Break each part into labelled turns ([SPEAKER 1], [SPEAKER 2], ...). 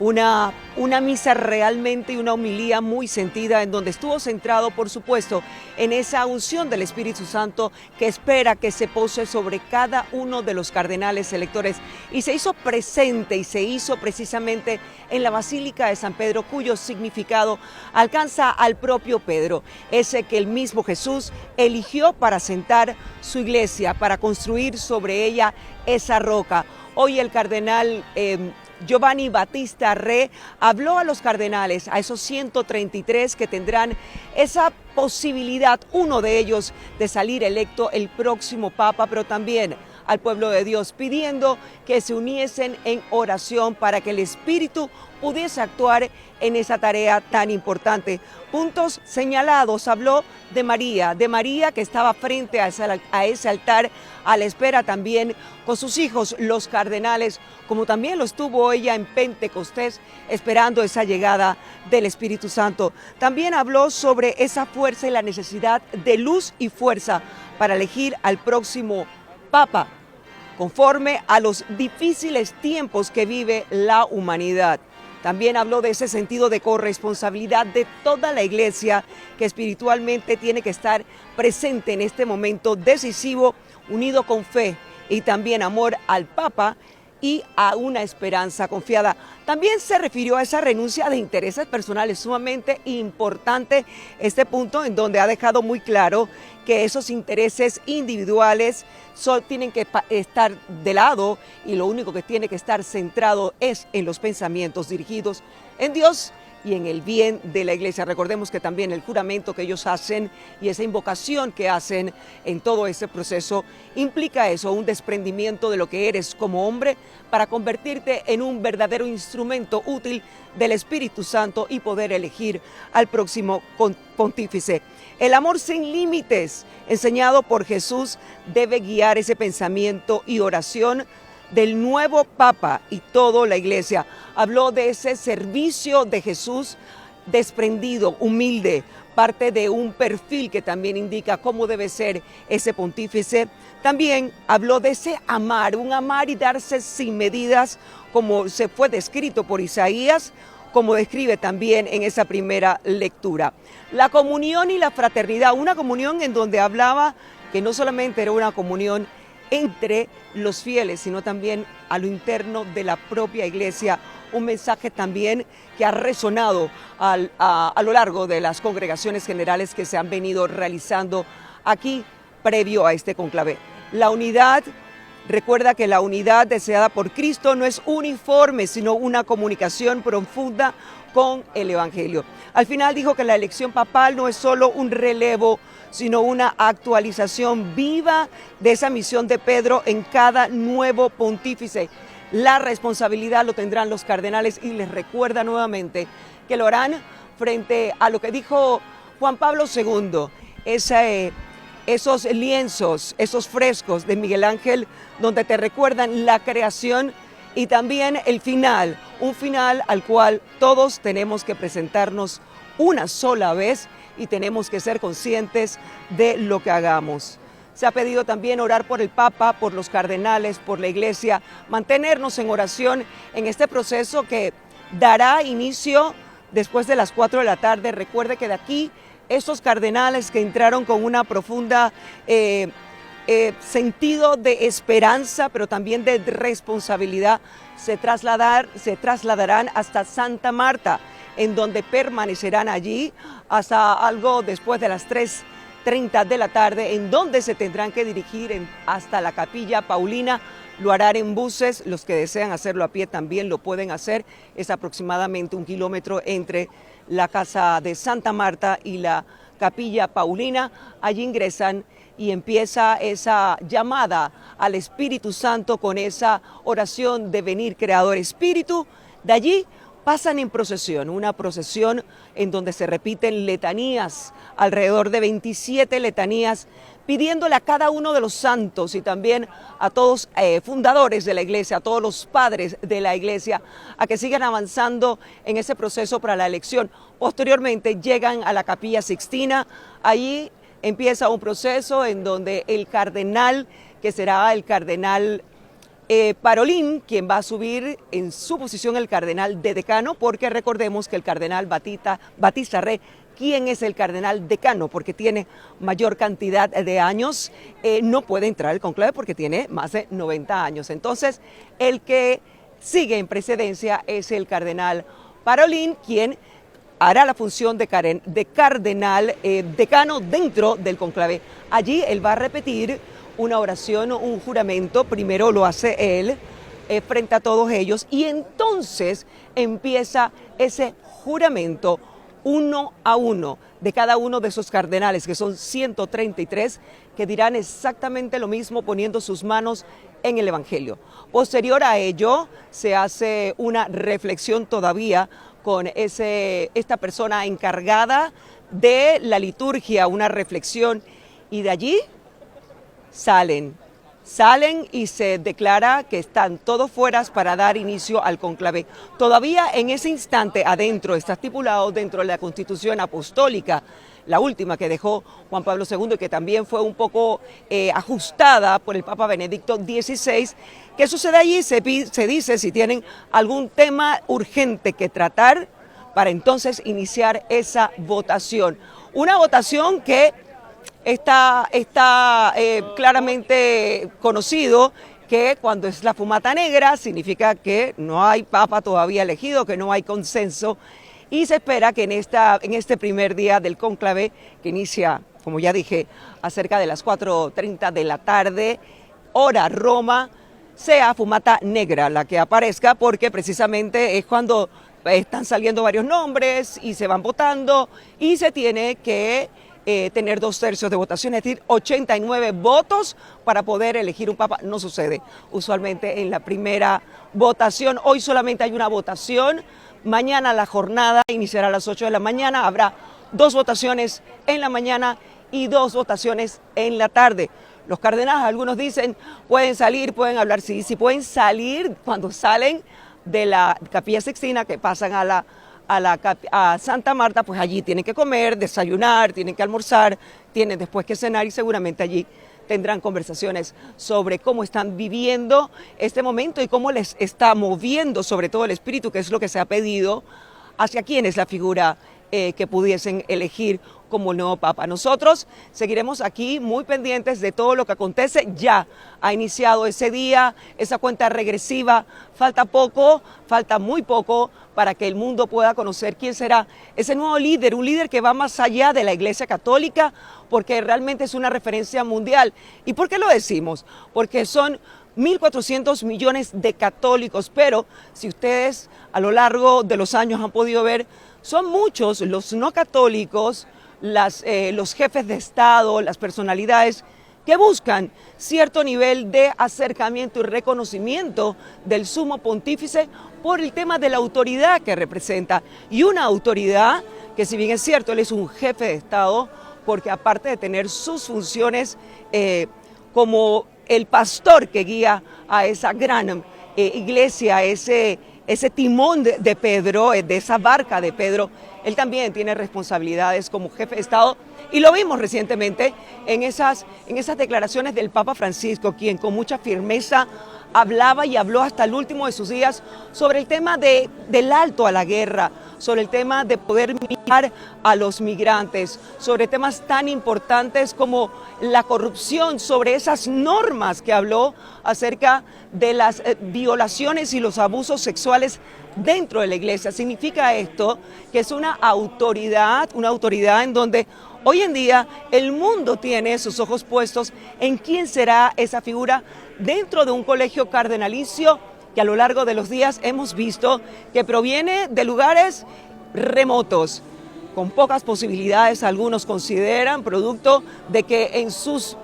[SPEAKER 1] una misa realmente y una homilía muy sentida en donde estuvo centrado, por supuesto, en esa unción del Espíritu Santo que espera que se pose sobre cada uno de los cardenales electores, y se hizo presente y se hizo precisamente en la Basílica de San Pedro, cuyo significado alcanza al propio Pedro, ese que el mismo Jesús eligió para sentar su iglesia, para construir sobre ella esa roca. Hoy el cardenal Giovanni Battista Re habló a los cardenales, a esos 133 que tendrán esa posibilidad, uno de ellos, de salir electo el próximo Papa, pero también al pueblo de Dios, pidiendo que se uniesen en oración para que el Espíritu pudiese actuar en esa tarea tan importante. Puntos señalados, habló de María que estaba frente a ese altar, a la espera también con sus hijos, los cardenales, como también lo estuvo ella en Pentecostés, esperando esa llegada del Espíritu Santo. También habló sobre esa fuerza y la necesidad de luz y fuerza para elegir al próximo Papa, conforme a los difíciles tiempos que vive la humanidad. También habló de ese sentido de corresponsabilidad de toda la Iglesia, que espiritualmente tiene que estar presente en este momento decisivo, unido con fe y también amor al Papa y a una esperanza confiada. También se refirió a esa renuncia de intereses personales, sumamente importante este punto, en donde ha dejado muy claro que esos intereses individuales tienen que estar de lado, y lo único que tiene que estar centrado es en los pensamientos dirigidos en Dios y en el bien de la Iglesia. Recordemos que también el juramento que ellos hacen y esa invocación que hacen en todo ese proceso implica eso, un desprendimiento de lo que eres como hombre para convertirte en un verdadero instrumento útil del Espíritu Santo y poder elegir al próximo pontífice. El amor sin límites, enseñado por Jesús, debe guiar ese pensamiento y oración del nuevo Papa y toda la Iglesia. Habló de ese servicio de Jesús desprendido, humilde, parte de un perfil que también indica cómo debe ser ese pontífice. También habló de ese amar, un amar y darse sin medidas, como se fue descrito por Isaías, como describe también en esa primera lectura. La comunión y la fraternidad, una comunión en donde hablaba que no solamente era una comunión entre los fieles, sino también a lo interno de la propia Iglesia, un mensaje también que ha resonado a lo largo de las congregaciones generales que se han venido realizando aquí previo a este conclave. La unidad, recuerda que la unidad deseada por Cristo no es uniforme, sino una comunicación profunda con el Evangelio. Al final dijo que la elección papal no es solo un relevo, sino una actualización viva de esa misión de Pedro en cada nuevo pontífice. La responsabilidad lo tendrán los cardenales, y les recuerda nuevamente que lo harán frente a lo que dijo Juan Pablo II, esos lienzos, esos frescos de Miguel Ángel, donde te recuerdan la creación y también el final, un final al cual todos tenemos que presentarnos una sola vez y tenemos que ser conscientes de lo que hagamos. Se ha pedido también orar por el Papa, por los cardenales, por la Iglesia, mantenernos en oración en este proceso que dará inicio después de las 4 de la tarde. Recuerde que de aquí, estos cardenales que entraron con una profunda sentido de esperanza, pero también de responsabilidad, se trasladarán hasta Santa Marta, en donde permanecerán allí hasta algo después de las 3:30 de la tarde, en donde se tendrán que dirigir hasta la Capilla Paulina. Lo harán en buses, los que desean hacerlo a pie también lo pueden hacer. Es aproximadamente 1 kilómetro entre la casa de Santa Marta y la Capilla Paulina. Allí ingresan y empieza esa llamada al Espíritu Santo con esa oración de venir Creador Espíritu. De allí pasan en procesión, una procesión en donde se repiten letanías, alrededor de 27 letanías, pidiéndole a cada uno de los santos y también a todos fundadores de la Iglesia, a todos los padres de la Iglesia, a que sigan avanzando en ese proceso para la elección. Posteriormente llegan a la Capilla Sixtina. Allí empieza un proceso en donde el cardenal, que será el cardenal Parolín, quien va a subir en su posición el cardenal de decano, porque recordemos que el cardenal Batista Rey, ¿quién es el cardenal decano? Porque tiene mayor cantidad de años, no puede entrar al conclave porque tiene más de 90 años. Entonces, el que sigue en precedencia es el cardenal Parolín, quien hará la función de cardenal decano dentro del conclave. Allí él va a repetir una oración, un juramento, primero lo hace él frente a todos ellos y entonces empieza ese juramento uno a uno de cada uno de esos cardenales, que son 133, que dirán exactamente lo mismo poniendo sus manos en el Evangelio. Posterior a ello se hace una reflexión todavía con esta persona encargada de la liturgia, una reflexión, y de allí salen y se declara que están todos fuera para dar inicio al conclave. Todavía en ese instante adentro está estipulado dentro de la Constitución Apostólica, la última que dejó Juan Pablo II y que también fue un poco ajustada por el Papa Benedicto XVI. ¿Qué sucede allí? Se dice si tienen algún tema urgente que tratar para entonces iniciar esa votación. Una votación que está claramente conocido que cuando es la fumata negra significa que no hay papa todavía elegido, que no hay consenso y se espera que en este primer día del cónclave, que inicia, como ya dije, a cerca de las 4:30 de la tarde, hora Roma, sea fumata negra la que aparezca, porque precisamente es cuando están saliendo varios nombres y se van votando y se tiene que tener 2/3 de votación, es decir, 89 votos para poder elegir un papa. No sucede usualmente en la primera votación. Hoy solamente hay una votación. Mañana la jornada iniciará a las 8 de la mañana. Habrá 2 votaciones en la mañana y 2 votaciones en la tarde. Los cardenales, algunos dicen, pueden salir, pueden hablar, sí pueden salir cuando salen de la Capilla Sixtina, que pasan a Santa Marta, pues allí tienen que comer, desayunar, tienen que almorzar, tienen después que cenar y seguramente allí tendrán conversaciones sobre cómo están viviendo este momento y cómo les está moviendo sobre todo el espíritu, que es lo que se ha pedido, hacia quién es la figura que pudiesen elegir como nuevo papa. Nosotros seguiremos aquí muy pendientes de todo lo que acontece. Ya ha iniciado ese día, esa cuenta regresiva. Falta muy poco para que el mundo pueda conocer quién será ese nuevo líder, un líder que va más allá de la Iglesia Católica, porque realmente es una referencia mundial. ¿Y por qué lo decimos? Porque son 1.400 millones de católicos, pero si ustedes a lo largo de los años han podido ver, son muchos los no católicos, los jefes de Estado, las personalidades que buscan cierto nivel de acercamiento y reconocimiento del sumo pontífice por el tema de la autoridad que representa. Y una autoridad que, si bien es cierto, él es un jefe de Estado, porque aparte de tener sus funciones como el pastor que guía a esa gran iglesia, ese timón de Pedro, de esa barca de Pedro, él también tiene responsabilidades como jefe de Estado y lo vimos recientemente en esas declaraciones del Papa Francisco, quien con mucha firmeza hablaba y habló hasta el último de sus días sobre el tema del alto a la guerra, sobre el tema de poder mirar a los migrantes, sobre temas tan importantes como la corrupción, sobre esas normas que habló acerca de las violaciones y los abusos sexuales dentro de la iglesia. Significa esto que es una autoridad en donde hoy en día el mundo tiene sus ojos puestos en quién será esa figura dentro de un colegio cardenalicio que a lo largo de los días hemos visto que proviene de lugares remotos, con pocas posibilidades, algunos consideran, producto de que en sus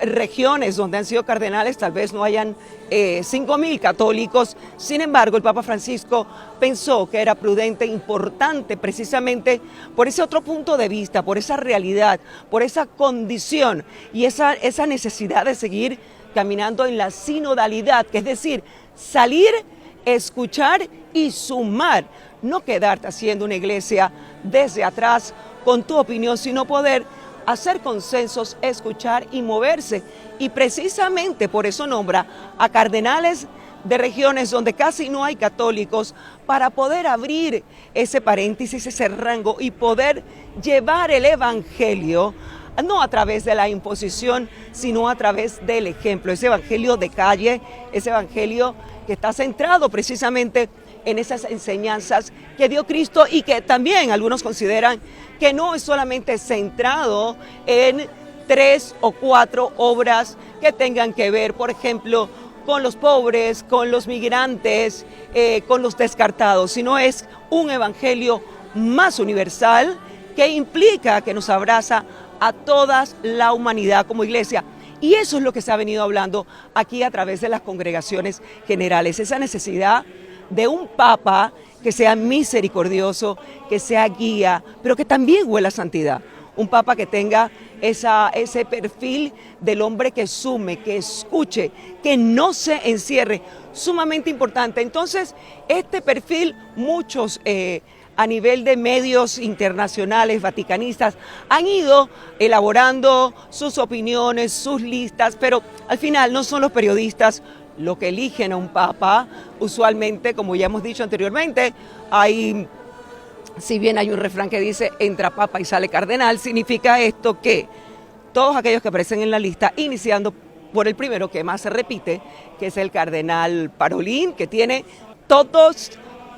[SPEAKER 1] regiones donde han sido cardenales tal vez no hayan 5.000 católicos. Sin embargo, el Papa Francisco pensó que era prudente, importante, precisamente por ese otro punto de vista, por esa realidad, por esa condición y esa necesidad de seguir caminando en la sinodalidad, que es decir, salir, escuchar y sumar, no quedarte haciendo una iglesia desde atrás con tu opinión, sino poder hacer consensos, escuchar y moverse. Y precisamente por eso nombra a cardenales de regiones donde casi no hay católicos para poder abrir ese paréntesis, ese rango y poder llevar el evangelio no a través de la imposición, sino a través del ejemplo, ese evangelio de calle, ese evangelio que está centrado precisamente en esas enseñanzas que dio Cristo y que también algunos consideran que no es solamente centrado en 3 o 4 obras que tengan que ver, por ejemplo, con los pobres, con los migrantes, con los descartados, sino es un evangelio más universal que implica que nos abraza a toda la humanidad como iglesia. Y eso es lo que se ha venido hablando aquí a través de las congregaciones generales, esa necesidad de un papa que sea misericordioso, que sea guía, pero que también huela a santidad. Un papa que tenga ese perfil del hombre que sume, que escuche, que no se encierre, sumamente importante. Entonces, este perfil, muchos a nivel de medios internacionales, vaticanistas, han ido elaborando sus opiniones, sus listas, pero al final no son los periodistas lo que eligen a un papa. Usualmente, como ya hemos dicho anteriormente, si bien hay un refrán que dice entra papa y sale cardenal, significa esto que todos aquellos que aparecen en la lista, iniciando por el primero que más se repite, que es el cardenal Parolin, que tiene todos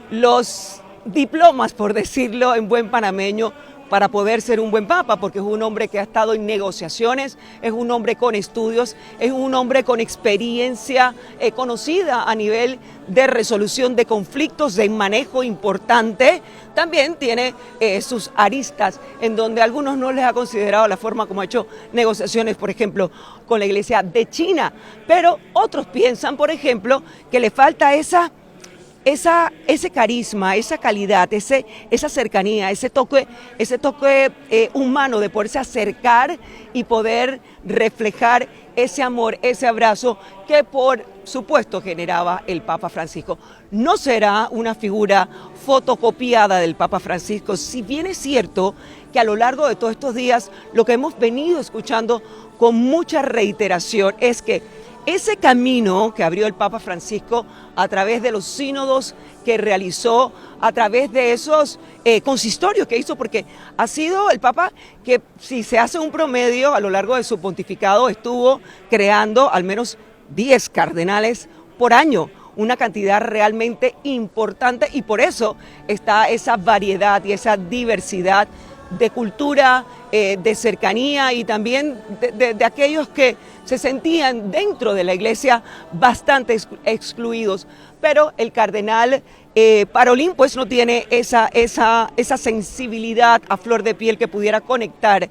[SPEAKER 1] los diplomas, por decirlo en buen panameño, para poder ser un buen papa, porque es un hombre que ha estado en negociaciones, es un hombre con estudios, es un hombre con experiencia conocida a nivel de resolución de conflictos, de manejo importante. También tiene sus aristas en donde a algunos no les ha considerado la forma como ha hecho negociaciones, por ejemplo, con la iglesia de China, pero otros piensan, por ejemplo, que le falta ese carisma, esa calidad, esa cercanía, ese toque humano de poderse acercar y poder reflejar ese amor, ese abrazo que por supuesto generaba el Papa Francisco. No será una figura fotocopiada del Papa Francisco, si bien es cierto que a lo largo de todos estos días lo que hemos venido escuchando con mucha reiteración es que ese camino que abrió el Papa Francisco a través de los sínodos que realizó, a través de esos consistorios que hizo, porque ha sido el Papa que, si se hace un promedio a lo largo de su pontificado, estuvo creando al menos 10 cardenales por año, una cantidad realmente importante, y por eso está esa variedad y esa diversidad de cultura, de cercanía y también de aquellos que se sentían dentro de la iglesia bastante excluidos. Pero el cardenal Parolin pues no tiene esa sensibilidad a flor de piel que pudiera conectar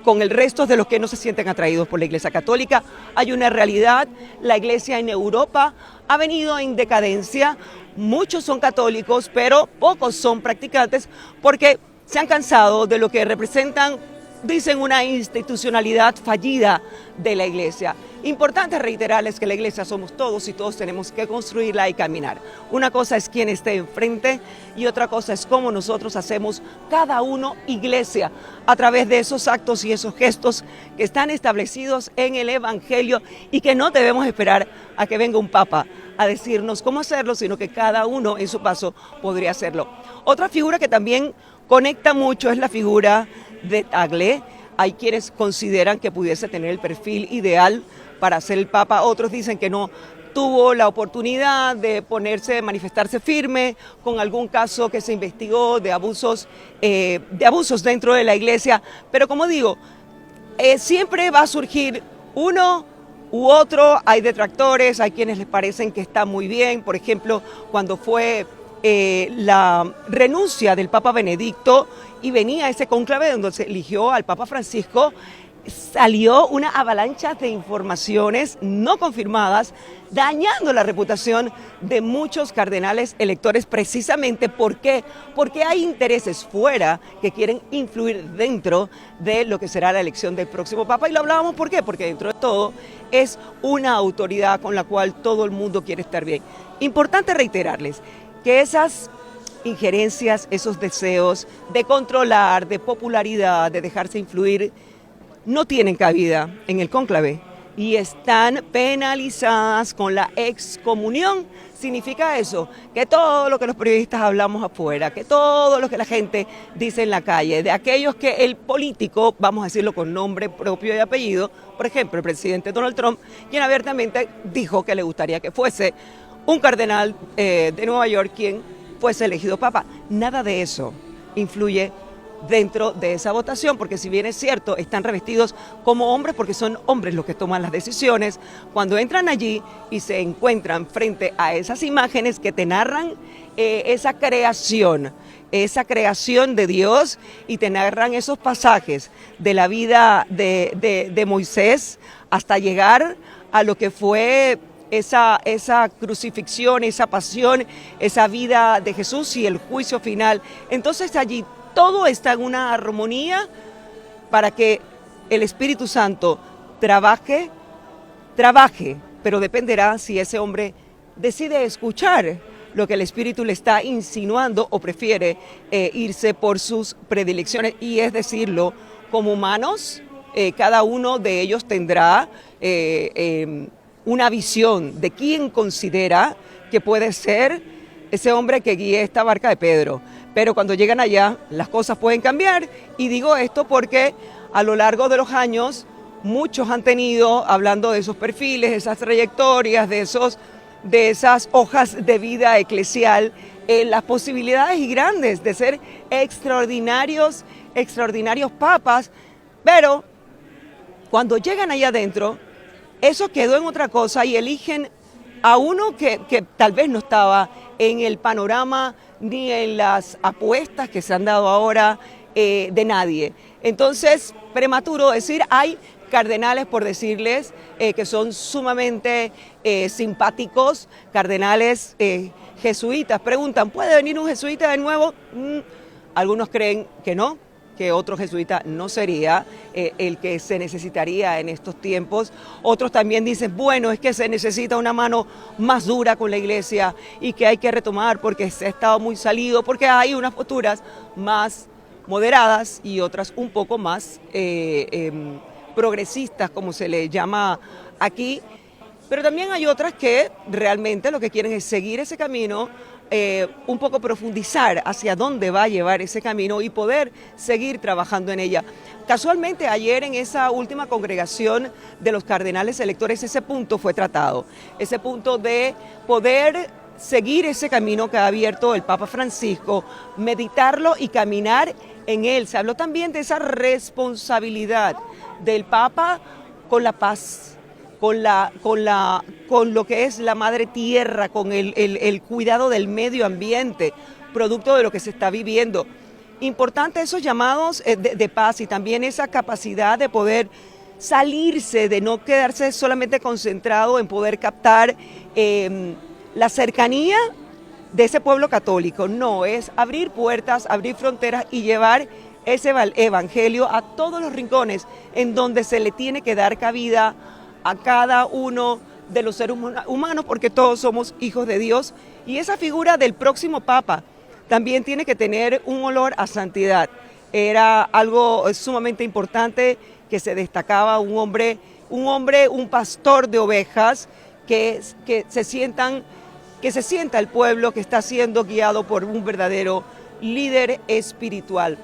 [SPEAKER 1] con el resto de los que no se sienten atraídos por la iglesia católica. Hay una realidad, la iglesia en Europa ha venido en decadencia, muchos son católicos, pero pocos son practicantes porque se han cansado de lo que representan, dicen, una institucionalidad fallida de la iglesia. Importante reiterarles que la iglesia somos todos y todos tenemos que construirla y caminar. Una cosa es quién esté enfrente y otra cosa es cómo nosotros hacemos cada uno iglesia a través de esos actos y esos gestos que están establecidos en el Evangelio y que no debemos esperar a que venga un papa a decirnos cómo hacerlo, sino que cada uno en su paso podría hacerlo. Otra figura que también conecta mucho es la figura de Tagle. Hay quienes consideran que pudiese tener el perfil ideal para ser el Papa, otros dicen que no tuvo la oportunidad de manifestarse firme con algún caso que se investigó de abusos dentro de la iglesia, pero como digo, siempre va a surgir uno u otro, hay detractores, hay quienes les parecen que está muy bien. Por ejemplo, cuando fue la renuncia del Papa Benedicto y venía ese cónclave donde se eligió al Papa Francisco, salió una avalancha de informaciones no confirmadas, dañando la reputación de muchos cardenales electores, precisamente porque hay intereses fuera que quieren influir dentro de lo que será la elección del próximo Papa. Y lo hablábamos, ¿por qué? Porque dentro de todo es una autoridad con la cual todo el mundo quiere estar bien. Importante reiterarles que esas injerencias, esos deseos de controlar, de popularidad, de dejarse influir, no tienen cabida en el cónclave y están penalizadas con la excomunión. Significa eso, que todo lo que los periodistas hablamos afuera, que todo lo que la gente dice en la calle, de aquellos que el político, vamos a decirlo con nombre propio y apellido, por ejemplo, el presidente Donald Trump, quien abiertamente dijo que le gustaría que fuese un cardenal de Nueva York quien fuese elegido papa. Nada de eso influye dentro de esa votación, porque si bien es cierto, están revestidos como hombres porque son hombres los que toman las decisiones, cuando entran allí y se encuentran frente a esas imágenes que te narran esa creación de Dios y te narran esos pasajes de la vida de Moisés hasta llegar a lo que fue esa crucifixión, esa pasión, esa vida de Jesús y el juicio final. Entonces allí todo está en una armonía para que el Espíritu Santo trabaje, pero dependerá si ese hombre decide escuchar lo que el Espíritu le está insinuando o prefiere irse por sus predilecciones. Y es decirlo, como humanos, cada uno de ellos tendrá una visión de quién considera que puede ser ese hombre que guíe esta barca de Pedro. Pero cuando llegan allá, las cosas pueden cambiar. Y digo esto porque a lo largo de los años, muchos han tenido, hablando de esos perfiles, de esas trayectorias, de esas hojas de vida eclesial, las posibilidades y grandes de ser extraordinarios papas. Pero cuando llegan allá adentro, eso quedó en otra cosa y eligen a uno que tal vez no estaba en el panorama ni en las apuestas que se han dado ahora de nadie. Entonces, prematuro decir, hay cardenales, por decirles, que son sumamente simpáticos, cardenales jesuitas. Preguntan, ¿puede venir un jesuita de nuevo? Algunos creen que no, que otro jesuita no sería el que se necesitaría en estos tiempos. Otros también dicen, bueno, es que se necesita una mano más dura con la iglesia y que hay que retomar porque se ha estado muy salido, porque hay unas posturas más moderadas y otras un poco más progresistas, como se le llama aquí. Pero también hay otras que realmente lo que quieren es seguir ese camino, un poco profundizar hacia dónde va a llevar ese camino y poder seguir trabajando en ella. Casualmente ayer en esa última congregación de los cardenales electores ese punto fue tratado, ese punto de poder seguir ese camino que ha abierto el Papa Francisco, meditarlo y caminar en él. Se habló también de esa responsabilidad del Papa con la paz, con lo que es la madre tierra, con el cuidado del medio ambiente, producto de lo que se está viviendo. Importante esos llamados de paz y también esa capacidad de poder salirse, de no quedarse solamente concentrado en poder captar la cercanía de ese pueblo católico. No, es abrir puertas, abrir fronteras y llevar ese evangelio a todos los rincones en donde se le tiene que dar cabida a cada uno de los seres humanos, porque todos somos hijos de Dios. Y esa figura del próximo Papa también tiene que tener un olor a santidad. Era algo sumamente importante que se destacaba, un pastor de ovejas, que se sienta el pueblo que está siendo guiado por un verdadero líder espiritual.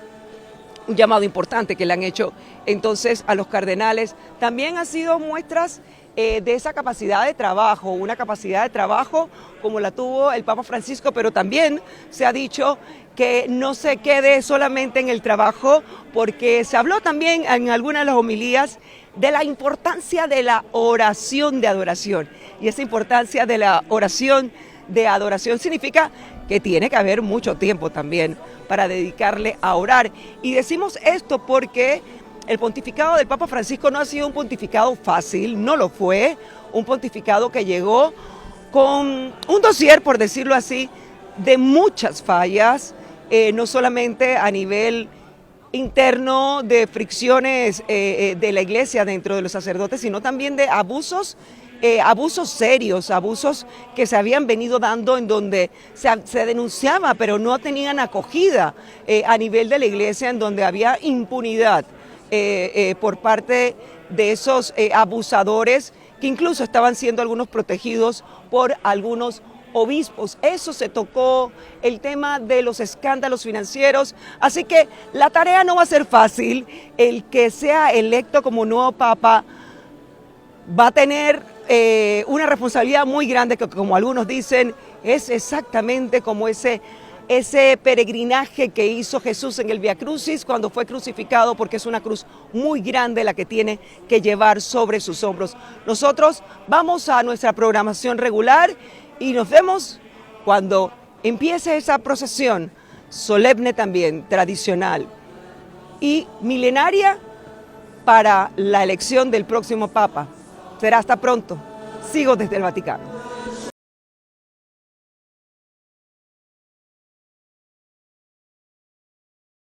[SPEAKER 1] Un llamado importante que le han hecho entonces a los cardenales. También ha sido muestras de esa capacidad de trabajo, una capacidad de trabajo como la tuvo el Papa Francisco, pero también se ha dicho que no se quede solamente en el trabajo, porque se habló también en algunas de las homilías de la importancia de la oración de adoración. Y esa importancia de la oración de adoración significa que tiene que haber mucho tiempo también para dedicarle a orar. Y decimos esto porque el pontificado del Papa Francisco no ha sido un pontificado fácil, no lo fue, un pontificado que llegó con un dossier, por decirlo así, de muchas fallas, no solamente a nivel interno de fricciones de la iglesia dentro de los sacerdotes, sino también de abusos serios, abusos que se habían venido dando en donde se denunciaba, pero no tenían acogida a nivel de la iglesia, en donde había impunidad por parte de esos abusadores que incluso estaban siendo algunos protegidos por algunos obispos. Eso se tocó, el tema de los escándalos financieros, así que la tarea no va a ser fácil. El que sea electo como nuevo papa va a tener una responsabilidad muy grande que, como algunos dicen, es exactamente como ese peregrinaje que hizo Jesús en el Vía Crucis cuando fue crucificado, porque es una cruz muy grande la que tiene que llevar sobre sus hombros. Nosotros vamos a nuestra programación regular y nos vemos cuando empiece esa procesión solemne también, tradicional y milenaria para la elección del próximo Papa. Será hasta pronto. Sigo desde el Vaticano.